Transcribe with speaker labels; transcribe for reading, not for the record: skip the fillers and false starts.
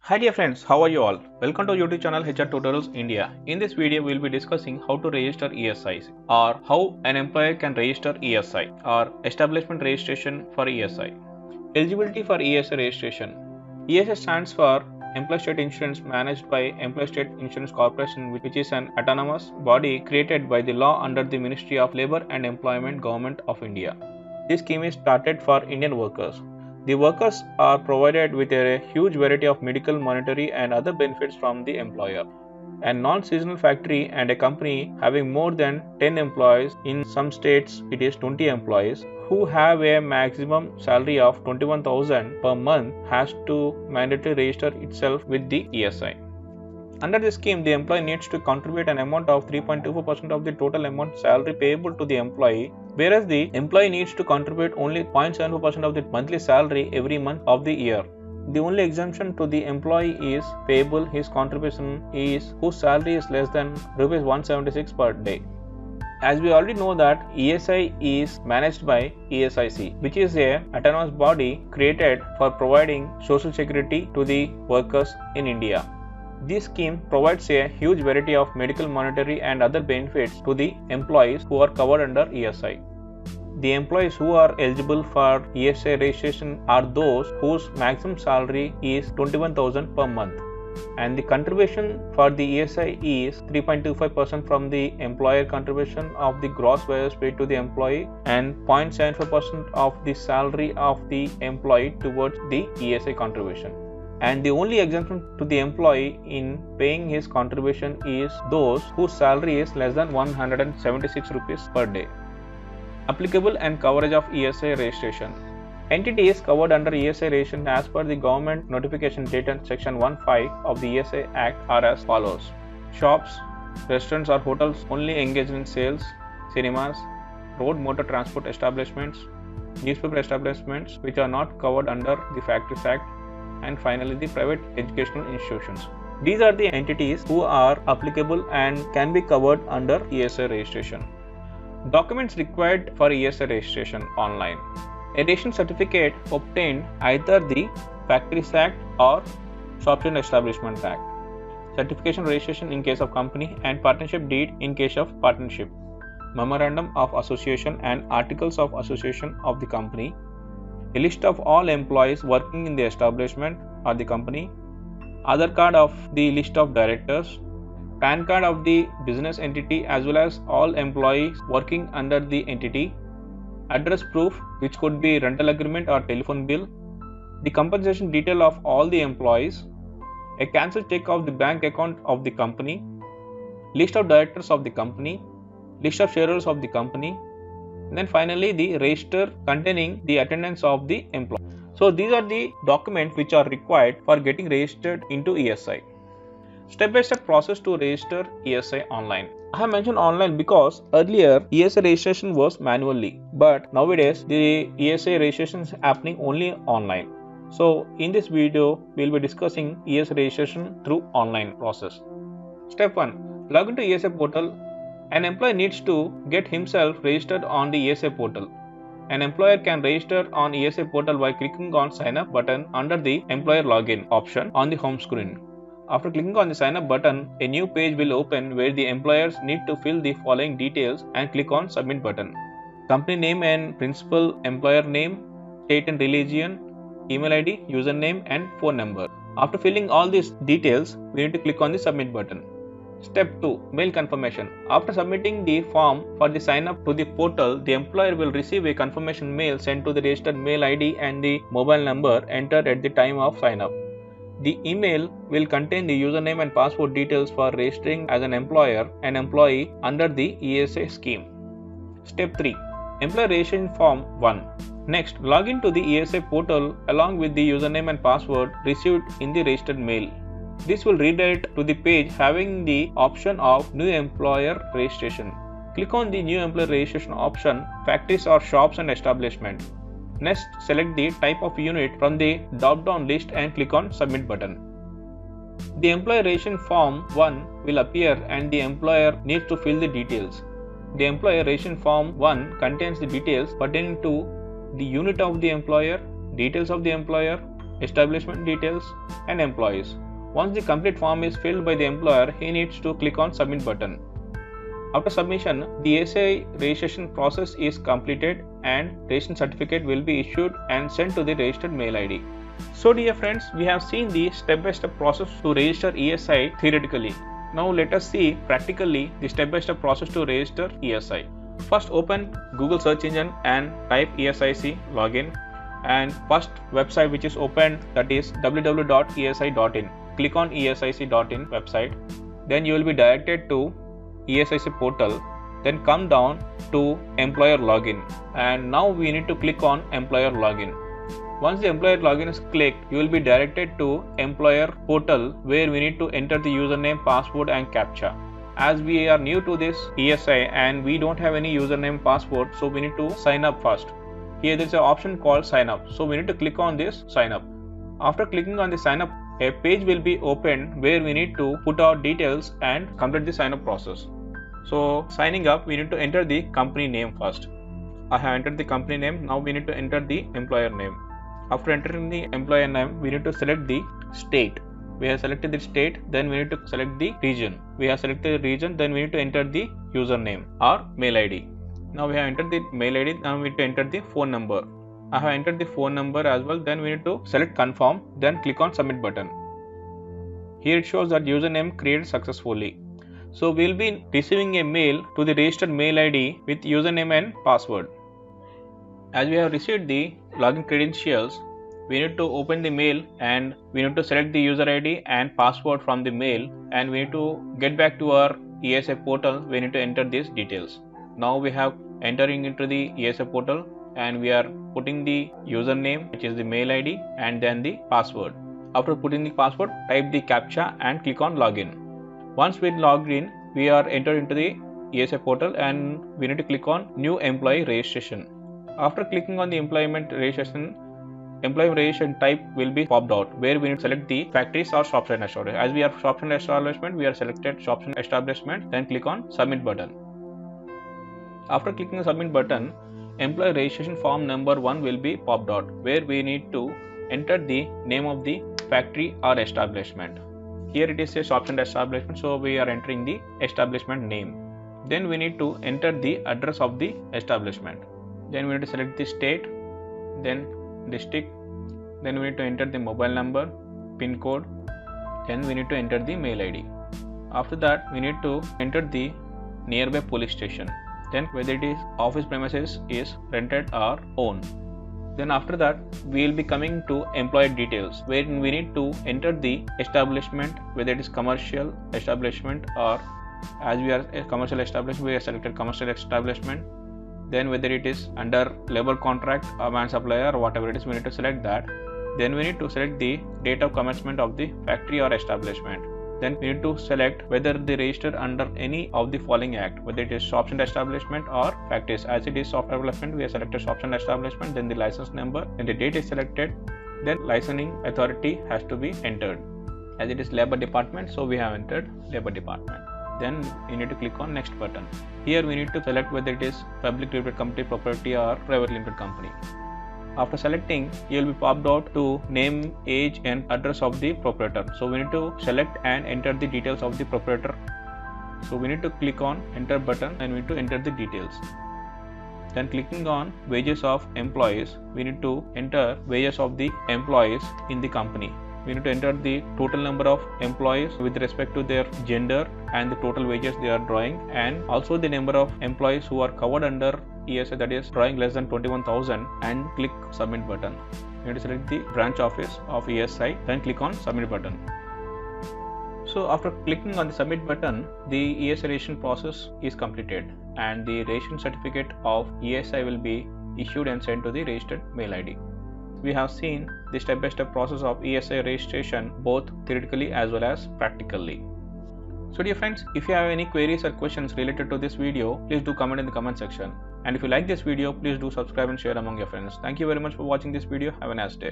Speaker 1: Hi dear friends, how are you all? Welcome to YouTube channel HR Tutorials India. In this video, we will be discussing how to register ESIs or how an employer can register ESI or Establishment Registration for ESI. Eligibility for ESI Registration. ESI stands for Employee State Insurance managed by Employee State Insurance Corporation, which is an autonomous body created by the law under the Ministry of Labour and Employment Government of India. This scheme is started for Indian workers. The workers are provided with a huge variety of medical, monetary and other benefits from the employer. A non-seasonal factory and a company having more than 10 employees, in some states it is 20 employees, who have a maximum salary of 21,000 per month has to mandatorily register itself with the ESI. Under this scheme, the employee needs to contribute an amount of 3.24% of the total amount salary payable to the employee, whereas the employee needs to contribute only 0.74% of the monthly salary every month of the year. The only exemption to the employee is payable his contribution is whose salary is less than Rs 176 per day. As we already know that ESI is managed by ESIC, which is a autonomous body created for providing social security to the workers in India. This scheme provides a huge variety of medical, monetary and other benefits to the employees who are covered under ESI. The employees who are eligible for ESI registration are those whose maximum salary is 21,000 per month, and the contribution for the ESI is 3.25% from the employer contribution of the gross wages paid to the employee and 0.75% of the salary of the employee towards the ESI contribution. And the only exemption to the employee in paying his contribution is those whose salary is less than 176 rupees per day. Applicable and coverage of ESI registration. Entities covered under ESI registration as per the government notification dated section 1(5) of the ESI Act are as follows: shops, restaurants or hotels only engaged in sales, cinemas, road motor transport establishments, newspaper establishments which are not covered under the Factories Act, and finally the private educational institutions. These are the entities who are applicable and can be covered under ESI registration. Documents required for ESI registration online. A registration certificate obtained either the Factories Act or Shops and Establishment Act. Certification registration in case of company and partnership deed in case of partnership. Memorandum of association and articles of association of the company. A list of all employees working in the establishment or the company, Aadhaar card of the list of directors, PAN card of the business entity as well as all employees working under the entity, address proof which could be rental agreement or telephone bill, the compensation detail of all the employees, a cancelled check of the bank account of the company, list of directors of the company, list of shareholders of the company, and then finally the register containing the attendance of the employee. So these are the documents which are required for getting registered into ESI. Step-by-step process to register ESI online. I have mentioned online because earlier ESI registration was manually, but nowadays the ESI registration is happening only online. So in this video we will be discussing ESI registration through online process. Step 1. Log into ESI portal. An employee needs to get himself registered on the ESI portal. An employer can register on ESI portal by clicking on Sign Up button under the Employer Login option on the home screen. After clicking on the Sign Up button, a new page will open where the employers need to fill the following details and click on Submit button. Company name and principal employer name, state and religion, email ID, username and phone number. After filling all these details, we need to click on the Submit button. Step 2. Mail confirmation. After submitting the form for the sign up to the portal, the employer will receive a confirmation mail sent to the registered mail ID and the mobile number entered at the time of sign up. The email will contain the username and password details for registering as an employee under the ESI scheme. Step 3. Employer registration form 1. Next, log in to the ESI portal along with the username and password received in the registered mail. This will redirect to the page having the option of New Employer Registration. Click on the New Employer Registration option, Factories or Shops and Establishment. Next, select the type of unit from the drop-down list and click on Submit button. The Employer Registration Form 1 will appear and the employer needs to fill the details. The Employer Registration Form 1 contains the details pertaining to the unit of the employer, details of the employer, establishment details, and employees. Once the complete form is filled by the employer, he needs to click on Submit button. After submission, the ESI registration process is completed and registration certificate will be issued and sent to the registered mail ID. So dear friends, we have seen the step-by-step process to register ESI theoretically. Now let us see practically the step-by-step process to register ESI. First open Google search engine and type ESIC login, and first website which is opened, that is www.esi.in. Click on esic.in website. Then you will be directed to ESIC portal, then come down to employer login, and now we need to click on employer login. Once the employer login is clicked, you will be directed to employer portal where we need to enter the username, password and captcha. As we are new to this ESI and we don't have any username, password, so we need to sign up first. Here there is an option called sign up, so we need to click on this sign up. After clicking on the sign up, a page will be opened where we need to put our details and complete the sign up process. So signing up, we need to enter the company name first. I have entered the company name. Now we need to enter the employer name. After entering the employer name, we need to select the state. We have selected the state, then we need to select the region. We have selected the region, then we need to enter the username or mail ID. Now we have entered the mail ID, now we need to enter the phone number. I have entered the phone number as well, then we need to select confirm, then click on submit button. Here it shows that username created successfully. So we will be receiving a mail to the registered mail ID with username and password. As we have received the login credentials, we need to open the mail and we need to select the user ID and password from the mail, and we need to get back to our ESI portal. We need to enter these details. Now we have entering into the ESI portal and we are putting the username, which is the mail ID, and then the password. After putting the password, type the captcha and click on login. Once we logged in, we are entered into the ESI portal and we need to click on new employee registration. After clicking on the employment registration type will be popped out where we need to select the factories or shops and establishment. As we are shops and establishment, we are selected shops and establishment, then click on submit button. After clicking the submit button, employee registration form number 1 will be popped out where we need to enter the name of the factory or establishment. Here it is a shops and establishment, so we are entering the establishment name. Then we need to enter the address of the establishment. Then we need to select the state, then district, then we need to enter the mobile number, pin code, then we need to enter the mail ID. After that, we need to enter the nearby police station, then whether it is office premises is rented or owned. Then after that, we will be coming to employee details where we need to enter the establishment, whether it is commercial establishment or, as we are a commercial establishment, we have selected commercial establishment. Then whether it is under labor contract or man supplier or whatever it is, we need to select that. Then we need to select the date of commencement of the factory or establishment. Then we need to select whether they registered under any of the following act, whether it is shops and establishment or factories. As it is software development, we have selected shops and establishment, then the license number, then the date is selected, then licensing authority has to be entered. As it is labor department, so we have entered labor department. Then you need to click on next button. Here we need to select whether it is public limited company, property or private limited company. After selecting, you will be popped out to name, age and address of the proprietor. So we need to select and enter the details of the proprietor. So we need to click on enter button and we need to enter the details. Then clicking on wages of employees, we need to enter wages of the employees in the company. We need to enter the total number of employees with respect to their gender and the total wages they are drawing, and also the number of employees who are covered under ESI, that is drawing less than 21,000, and click submit button. You need to select the branch office of ESI, then click on submit button. So after clicking on the submit button, the ESI registration process is completed and the registration certificate of ESI will be issued and sent to the registered mail ID. We have seen the step-by-step process of ESI registration both theoretically as well as practically. So dear friends, if you have any queries or questions related to this video, please do comment in the comment section. And if you like this video, please do subscribe and share among your friends. Thank you very much for watching this video. Have a nice day.